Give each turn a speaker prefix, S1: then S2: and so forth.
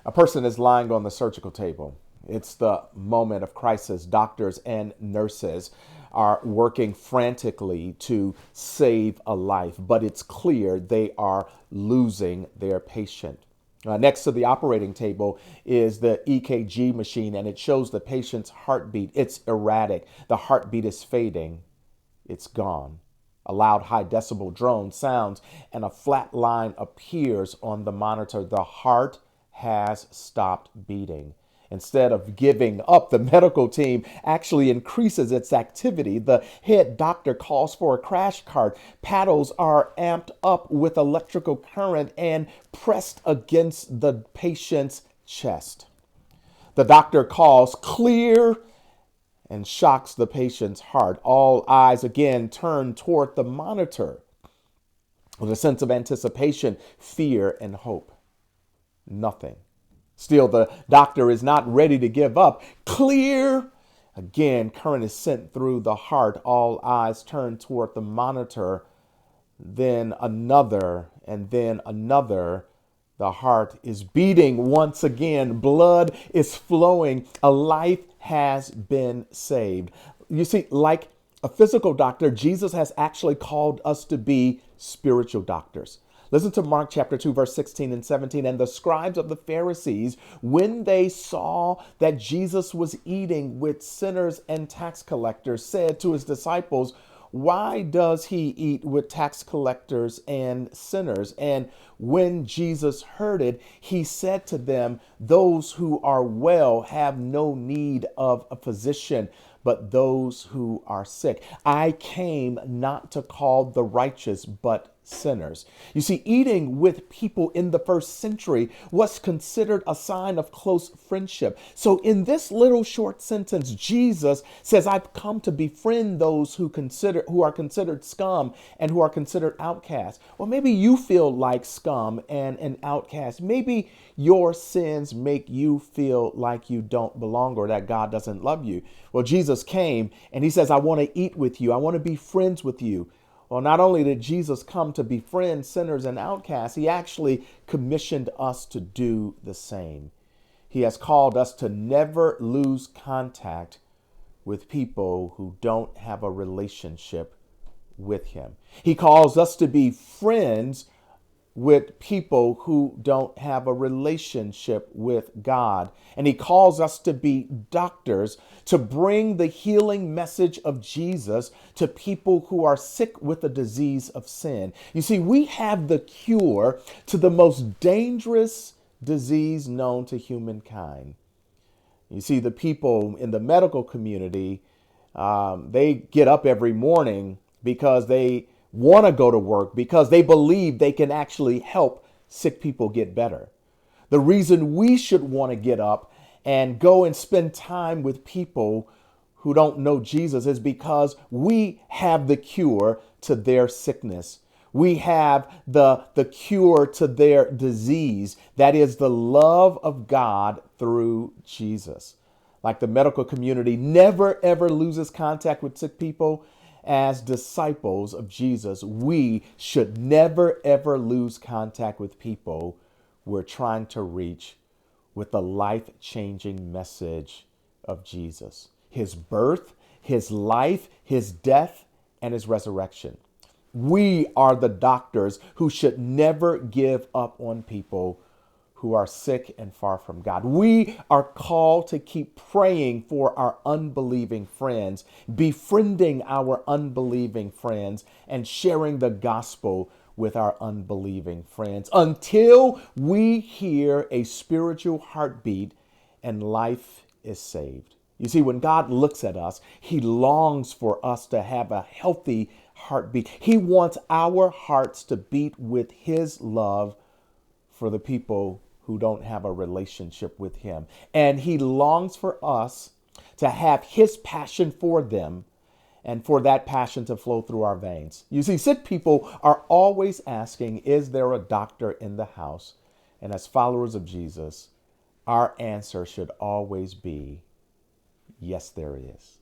S1: A person is lying on the surgical table. It's the moment of crisis. Doctors and nurses are working frantically to save a life, but it's clear they are losing their patient. Next to the operating table is the EKG machine, and it shows the patient's heartbeat. It's erratic. The heartbeat is fading. It's gone. A loud, high decibel drone sounds, and a flat line appears on the monitor. The heart has stopped beating. Instead of giving up, the medical team actually increases its activity. The head doctor calls for a crash cart. Paddles are amped up with electrical current and pressed against the patient's chest. The doctor calls clear and shocks the patient's heart. All eyes again turn toward the monitor with a sense of anticipation, fear, and hope. Nothing. Still, the doctor is not ready to give up. Clear. Again, current is sent through the heart. All eyes turn toward the monitor. Then another, and then another. The heart is beating once again. Blood is flowing. A life has been saved. You see, like a physical doctor, Jesus has actually called us to be spiritual doctors. Listen to Mark chapter 2, verse 16 and 17. And the scribes of the Pharisees, when they saw that Jesus was eating with sinners and tax collectors, said to his disciples, why does he eat with tax collectors and sinners? And when Jesus heard it, he said to them, those who are well have no need of a physician, but those who are sick. I came not to call the righteous, but sinners. You see, eating with people in the first century was considered a sign of close friendship. So in this little short sentence, Jesus says, I've come to befriend those who are considered scum and who are considered outcasts. Well, maybe you feel like scum and an outcast. Maybe your sins make you feel like you don't belong or that God doesn't love you. Well, Jesus came and he says, I want to eat with you. I want to be friends with you. Well, not only did Jesus come to befriend sinners and outcasts, he actually commissioned us to do the same. He has called us to never lose contact with people who don't have a relationship with him. He calls us to be friends with people who don't have a relationship with God. And he calls us to be doctors to bring the healing message of Jesus to people who are sick with the disease of sin. You see, we have the cure to the most dangerous disease known to humankind. You see, the people in the medical community, they get up every morning because they want to go to work because they believe they can actually help sick people get better. The reason we should want to get up and go and spend time with people who don't know Jesus is because we have the cure to their sickness. We have the cure to their disease. That is the love of God through Jesus. Like the medical community never ever loses contact with sick people, as disciples of Jesus, we should never ever lose contact with people we're trying to reach with the life-changing message of Jesus. His birth, his life, his death, and his resurrection. We are the doctors who should never give up on people who are sick and far from God. We are called to keep praying for our unbelieving friends, befriending our unbelieving friends, and sharing the gospel with our unbelieving friends until we hear a spiritual heartbeat and life is saved. You see, when God looks at us, he longs for us to have a healthy heartbeat. He wants our hearts to beat with his love for the people who don't have a relationship with him. And he longs for us to have his passion for them and for that passion to flow through our veins. You see, sick people are always asking, is there a doctor in the house? And as followers of Jesus, our answer should always be, yes, there is.